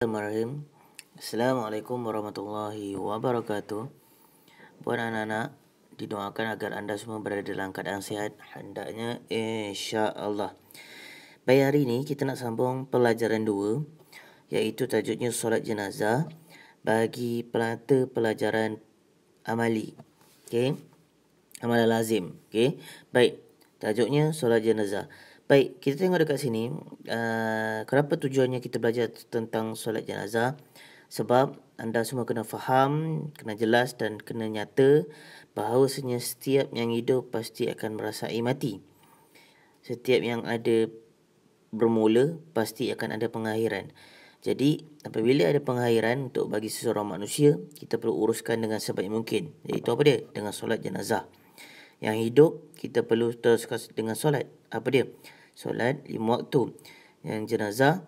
Bismillahirrahmanirrahim. Assalamualaikum warahmatullahi wabarakatuh. Buat anak-anak, didoakan agar anda semua berada dalam keadaan sihat, hendaknya insya-Allah. Baik, hari ini kita nak sambung pelajaran 2, iaitu tajuknya solat jenazah bagi peserta pelajaran amali. Okey. Amalan lazim. Okey. Baik, tajuknya solat jenazah. Baik, kita tengok dekat sini, kenapa tujuannya kita belajar tentang solat jenazah? Sebab anda semua kena faham, kena jelas dan kena nyata bahawasanya setiap yang hidup pasti akan merasai mati. Setiap yang ada bermula pasti akan ada pengakhiran. Jadi, apabila ada pengakhiran untuk bagi seseorang manusia, kita perlu uruskan dengan sebaik mungkin. Iaitu apa dia? Dengan solat jenazah. Yang hidup, kita perlu teruskan dengan solat. Apa dia? Solat 5 waktu. Yang jenazah,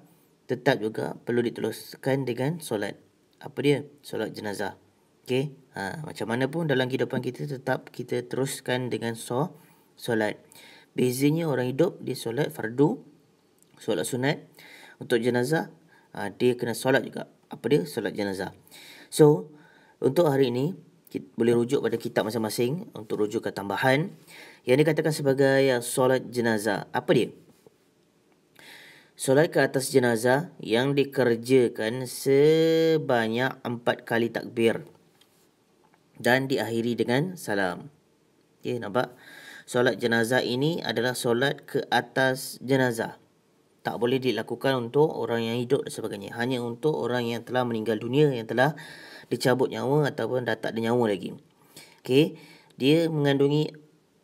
tetap juga perlu diteruskan dengan solat. Apa dia? Solat jenazah. Okey? Macam mana pun dalam kehidupan kita, tetap kita teruskan dengan solat. Bezanya orang hidup, dia solat fardu, solat sunat. Untuk jenazah, dia kena solat juga. Apa dia? Solat jenazah. So, untuk hari ini, kita boleh rujuk pada kitab masing-masing untuk rujukan tambahan yang dikatakan sebagai solat jenazah. Apa dia? Solat ke atas jenazah yang dikerjakan sebanyak 4 kali takbir dan diakhiri dengan salam. Okey, nampak? Solat jenazah ini adalah solat ke atas jenazah. Tak boleh dilakukan untuk orang yang hidup dan sebagainya. Hanya untuk orang yang telah meninggal dunia, yang telah dicabut nyawa ataupun dah tak ada nyawa lagi. Okey, dia mengandungi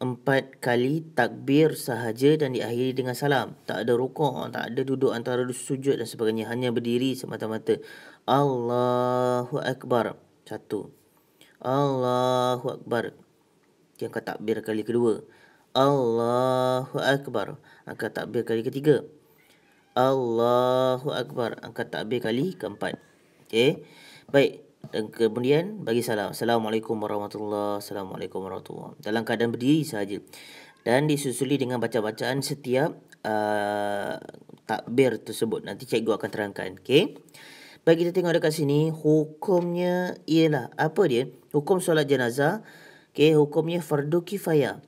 4 kali takbir sahaja dan diakhiri dengan salam. Tak ada rukuk, tak ada duduk antara sujud dan sebagainya. Hanya berdiri semata-mata. Allahu Akbar. 1. Allahu Akbar. Angkat takbir kali kedua. Allahu Akbar. Angkat takbir kali ketiga. Allahu Akbar. Angkat takbir kali keempat. Okey. Baik. Dan kemudian bagi salam. Assalamualaikum warahmatullahi wabarakatuh. Assalamualaikum warahmatullahi wabarakatuh. Dalam keadaan berdiri sahaja. Dan disusuli dengan baca-bacaan setiap takbir tersebut. Nanti cikgu akan terangkan. Okey. Baik, kita tengok dekat sini. Hukumnya ialah apa dia? Hukum solat jenazah. Okey, hukumnya fardu kifayah.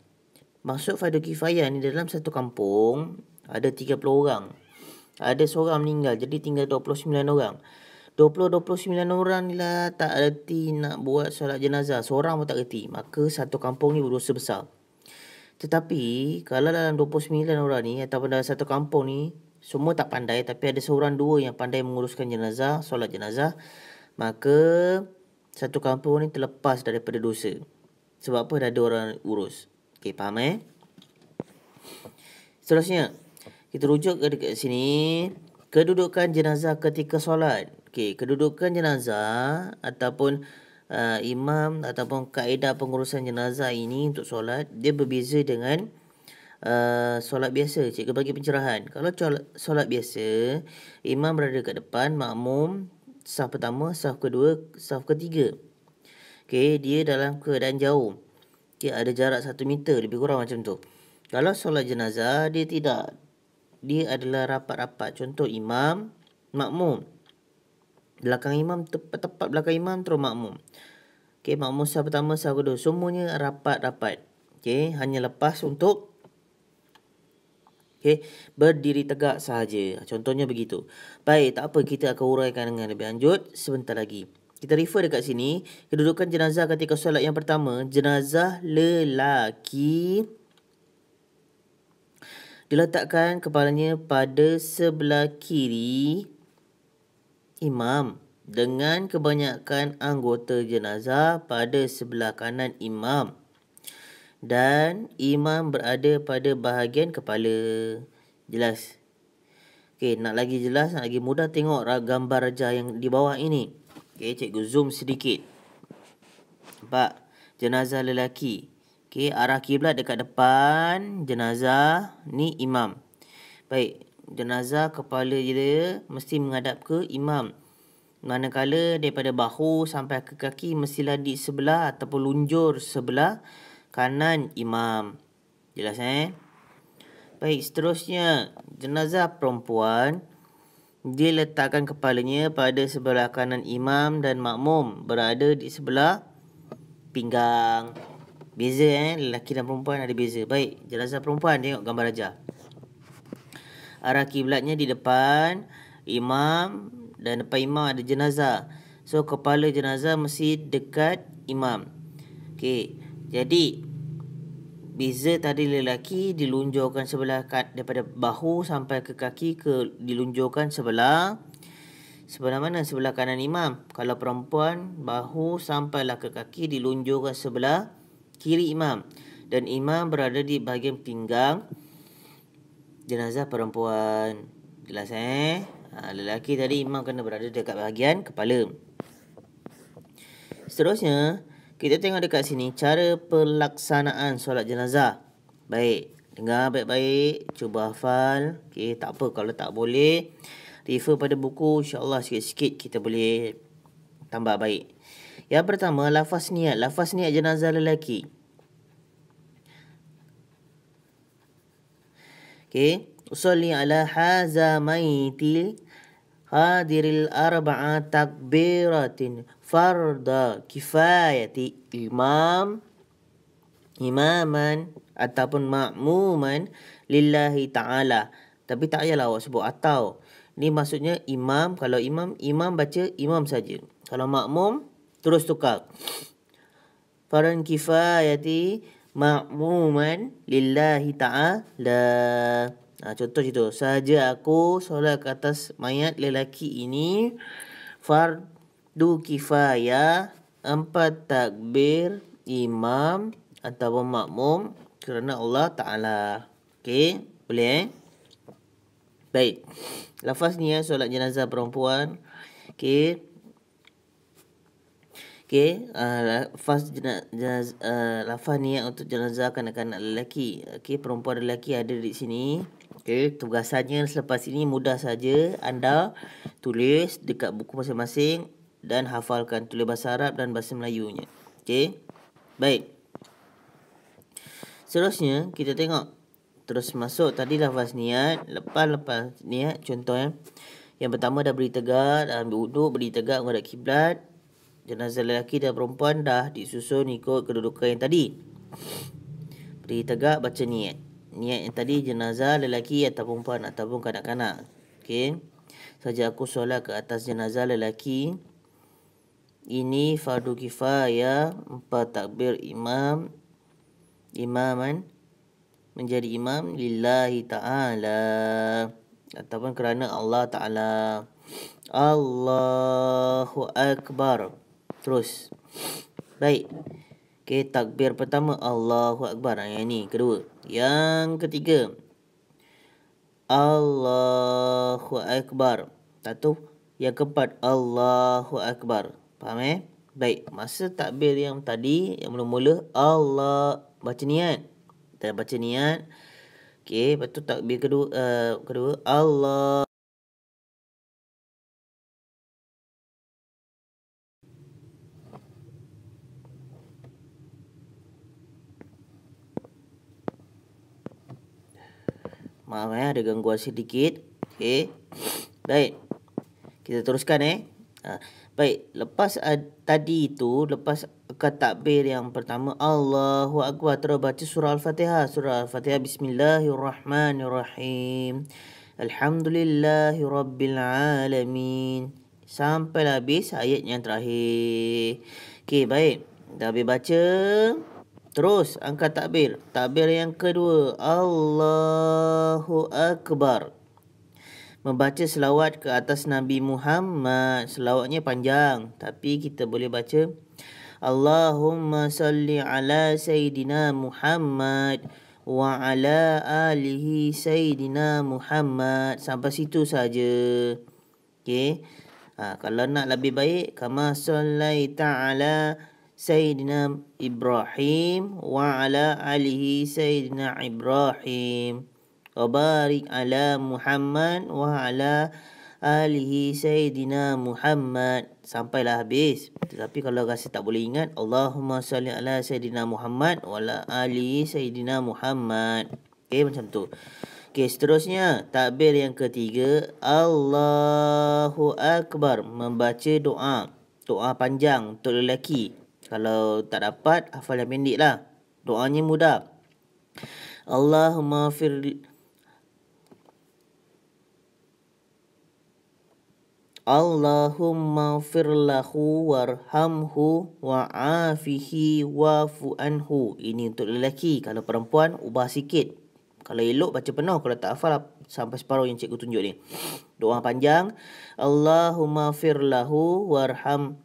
Maksud fardu kifayah ni, dalam satu kampung ada 30 orang. Ada seorang meninggal, jadi tinggal 29 orang. 29 orang ni lah tak reti nak buat solat jenazah. Seorang pun tak reti. Maka satu kampung ni berdosa besar. Tetapi kalau dalam 29 orang ni ataupun dalam satu kampung ni semua tak pandai, tapi ada seorang dua yang pandai menguruskan jenazah, solat jenazah, maka satu kampung ni terlepas daripada dosa. Sebab apa? Dah ada orang urus. Okey, faham Seterusnya, kita rujuk dekat sini. Kedudukan jenazah ketika solat. Okey, kedudukan jenazah ataupun imam ataupun kaedah pengurusan jenazah ini untuk solat, dia berbeza dengan solat biasa. Cikgu bagi pencerahan. Kalau solat biasa, imam berada kat depan, makmum saf pertama, saf kedua, saf ketiga. Okey, dia dalam keadaan jauh. Okey, ada jarak 1 meter lebih kurang macam tu. Kalau solat jenazah, dia tidak. Dia adalah rapat-rapat. Contoh imam, makmum. Belakang imam, tepat belakang imam terus makmum. Okey, makmum saf pertama, saf kedua. Semuanya rapat-rapat. Okey, hanya lepas untuk berdiri tegak sahaja. Contohnya begitu. Baik, tak apa, kita akan uraikan dengan lebih lanjut sebentar lagi. Kita refer dekat sini. Kedudukan jenazah ketika solat yang pertama, jenazah lelaki diletakkan kepalanya pada sebelah kiri imam dengan kebanyakan anggota jenazah pada sebelah kanan imam. Dan imam berada pada bahagian kepala. Jelas? Okey, nak lagi jelas, nak lagi mudah, tengok gambar rajah yang di bawah ini. Okey, cikgu zoom sedikit. Nampak? Jenazah lelaki. Okey, arah kiblat dekat depan jenazah, ni imam. Baik, jenazah kepala dia mesti menghadap ke imam. Manakala daripada bahu sampai ke kaki mestilah di sebelah ataupun lunjur sebelah kanan imam. Jelas Baik, seterusnya jenazah perempuan dia letakkan kepalanya pada sebelah kanan imam dan makmum berada di sebelah pinggang. Beza lelaki dan perempuan ada beza. Baik, jenazah perempuan tengok gambar Raja. Arah kiblatnya di depan imam dan depan imam ada jenazah. So kepala jenazah mesti dekat imam. Okey. Jadi beza tadi lelaki dilunjurkan sebelah daripada bahu sampai ke kaki dilunjurkan sebelah mana? Sebelah kanan imam. Kalau perempuan bahu sampailah ke kaki dilunjurkan sebelah kiri imam. Dan imam berada di bahagian pinggang jenazah perempuan. Jelas lelaki tadi imam kena berada dekat bahagian kepala. Seterusnya kita tengok dekat sini cara pelaksanaan solat jenazah. Baik, dengar baik-baik, cuba hafal. Okey, tak apa kalau tak boleh refer pada buku, insya-Allah sikit-sikit kita boleh tambah baik. Yang pertama, lafaz niat. Lafaz niat jenazah lelaki. Okey, usolli ala haza maitil hadiril arba'a takbiratin farda kifayati imaman ataupun ma'muman lillahi ta'ala. Tapi tak payahlah awak sebut atau. Ni maksudnya imam. Kalau imam baca imam saja. Kalau makmum terus tukar. Fardan kifayati ma'muman lillahi ta'ala. Contoh situ. Sahaja aku solat ke atas mayat lelaki ini fardu kifayah 4 takbir imam ataupun makmum kerana Allah Ta'ala. Okey, boleh Baik. Lafaz niat solat jenazah perempuan. Okey. Lafaz niat untuk jenazah kanak-kanak lelaki. Okey, perempuan dan lelaki ada di sini. Okey, tugasannya selepas ini mudah saja. Anda tulis dekat buku masing-masing dan hafalkan, tulis bahasa Arab dan bahasa Melayunya. Okey. Baik. Seterusnya kita tengok. Terus masuk tadi lafaz niat. Lepas niat, contoh yang pertama dah berdiri tegak, dah ambil wuduk, berdiri tegak menghadap kiblat. Jenazah lelaki dan perempuan dah disusun ikut kedudukan yang tadi. Berdiri tegak, baca niat. Niat yang tadi jenazah lelaki atau perempuan ataupun kanak-kanak. Okey. Saja aku solat ke atas jenazah lelaki. Ini fardu kifayah 4 takbir imaman menjadi imam lillahi ta'ala ataupun kerana Allah Ta'ala. Allahu Akbar. Terus. Baik. Okey, takbir pertama Allahu Akbar. Yang ni kedua. Yang ketiga Allahu Akbar. Satu. Yang keempat Allahu Akbar. Faham Baik. Masa takbir yang tadi, yang mula-mula Allah baca niat. Kita baca niat. Okey, lepas tu takbir kedua Allah. Maaf ada gangguan sedikit. Okey. Baik. Kita teruskan Baik, lepas tadi itu, lepas takbir yang pertama Allahu Akbar, terus baca surah Al-Fatihah. Surah Al-Fatihah, Bismillahirrahmanirrahim. Alhamdulillahirabbil alamin. Sampai habis ayat yang terakhir. Okey, baik. Dah habis baca, terus angkat takbir. Takbir yang kedua Allahu Akbar. Membaca selawat ke atas Nabi Muhammad. Selawatnya panjang, tapi kita boleh baca Allahumma salli ala Sayyidina Muhammad wa ala alihi Sayyidina Muhammad. Sampai situ saja. Okey. Kalau nak lebih baik, kama sallaita ala Sayyidina Ibrahim wa ala alihi Sayyidina Ibrahim. Wa barik ala Muhammad wa ala alihi Sayyidina Muhammad. Sampailah habis. Tetapi kalau rasa tak boleh ingat, Allahumma salli ala Sayyidina Muhammad wa ala alihi Sayyidina Muhammad. Okey, macam tu. Okey, seterusnya takbir yang ketiga, Allahu Akbar, membaca doa. Doa panjang untuk lelaki. Kalau tak dapat, hafal yang pendek lah. Doanya mudah. Allahumma fir Allahumma firlahu warhamhu wa'afihi wa'fu anhu. Ini untuk lelaki. Kalau perempuan, ubah sikit. Kalau elok, baca penuh. Kalau tak hafal, sampai separuh yang cikgu tunjuk ni. Doa panjang. Allahumma firlahu warham.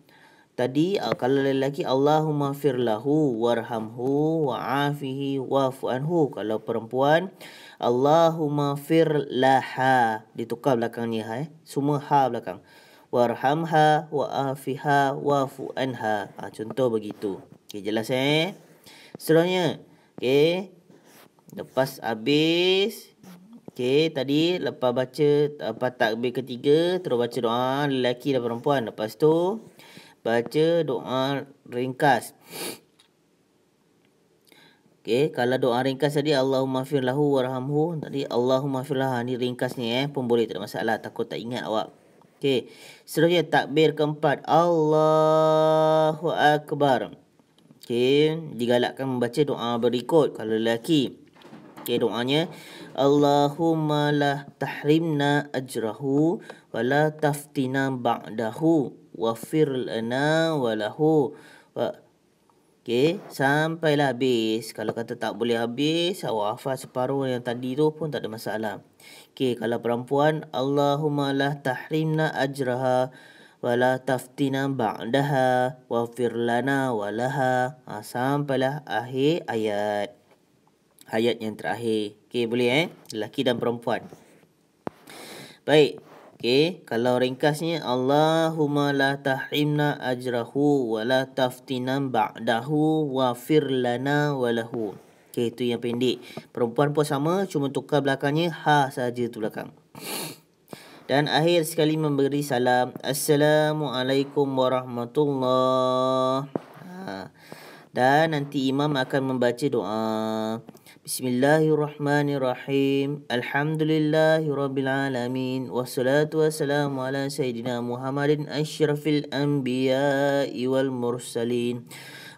Tadi, kalau lelaki, Allahumma firlahu warhamhu wa'afihi wa'fu anhu. Kalau perempuan, Allahumma firlaha. Ditukar belakangnya. Semua ha belakang. Warhamha wa'afiha wa'fu anha. Contoh begitu. Okey, jelas Seterusnya. Okey. Lepas habis. Okey, tadi lepas baca takbir ketiga, terus baca doa lelaki dan perempuan. Lepas tu baca doa ringkas. Okey, kalau doa ringkas tadi Allahumma fir lahu warhamhu, tadi Allahumma fir lahu, ni ringkas ni pun boleh, tak ada masalah, takut tak ingat awak. Okey, seterusnya takbir keempat, Allahu Akbar. Okey, digalakkan membaca doa berikut kalau lelaki. Okey, doanya Allahumma la tahrimna ajrahu wa la taftina ba'dahu wafir lana walahu. Okey, sampailah habis. Kalau kata tak boleh habis, awak hafal separuh yang tadi tu pun tak ada masalah. Okey, kalau perempuan, Allahumma la tahrimna ajraha wa la taftina ba'daha wafir lana walaha. Sampailah akhir ayat. Ayat yang terakhir. Okey, boleh lelaki dan perempuan. Baik. Okey, kalau ringkasnya Allahumma la tahrimna ajrahu wa la taftina ba'dahu wafir lana walahu. Okey, itu yang pendek. Perempuan pun sama, cuma tukar belakangnya ha saja tu belakang. Dan akhir sekali memberi salam, Assalamualaikum warahmatullahi. Dan nanti imam akan membaca doa. Bismillahirrahmanirrahim. Alhamdulillahirrabbilalamin. Wassalatu wassalamu ala Sayyidina Muhammadin asyrafil anbiya'i wal mursalin.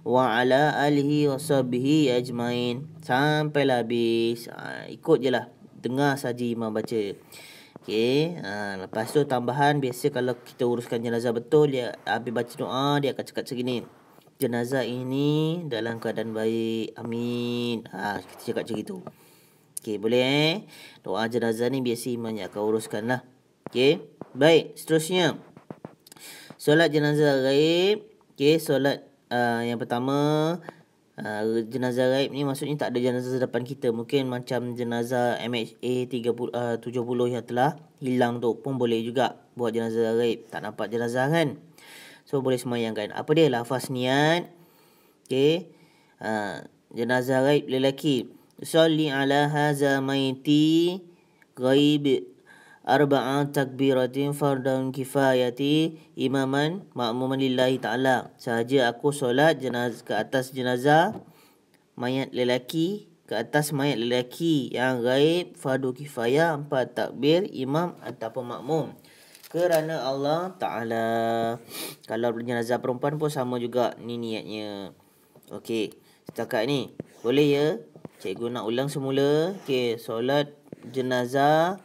Wa ala alihi wa sahbihi ajmain. Sampailah habis. Ikut je lah. Dengar saja imam baca. Okey. Lepas tu tambahan, biasa kalau kita uruskan jenazah betul, dia habis baca doa, dia akan cakap segini. Jenazah ini dalam keadaan baik. Amin. Kita cakap macam itu. Okey, boleh Doa jenazah ni biasa imam yang akan uruskan lah. Okey. Baik, seterusnya. Solat jenazah ghaib. Okey, solat yang pertama, jenazah ghaib ni maksudnya tak ada jenazah depan kita. Mungkin macam jenazah MHA 70 yang telah hilang tu pun boleh juga buat jenazah ghaib. Tak nampak jenazah kan? So boleh semayangkan. Apa dia? Lafaz niat. Okey. Jenazah ghaib lelaki. Salli ala haza maiti ghaib arba'a takbiratin fardan kifayati imaman ma'muman lillahi ta'ala. Sahaja aku solat ke atas jenazah mayat lelaki, ke atas mayat lelaki yang ghaib, fardu kifayah, 4 takbir, imam ataupun makmum, kerana Allah Ta'ala. Kalau jenazah perempuan pun sama juga ni niatnya. Okey, setakat ni boleh ya? Cikgu nak ulang semula. Okey, solat jenazah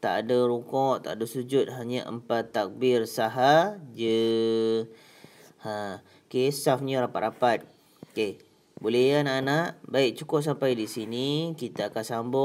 tak ada rukuk, tak ada sujud, hanya 4 takbir sahaja. Okey, safnya rapat-rapat. Okey, boleh ya anak-anak? Baik, cukup sampai di sini. Kita akan sambung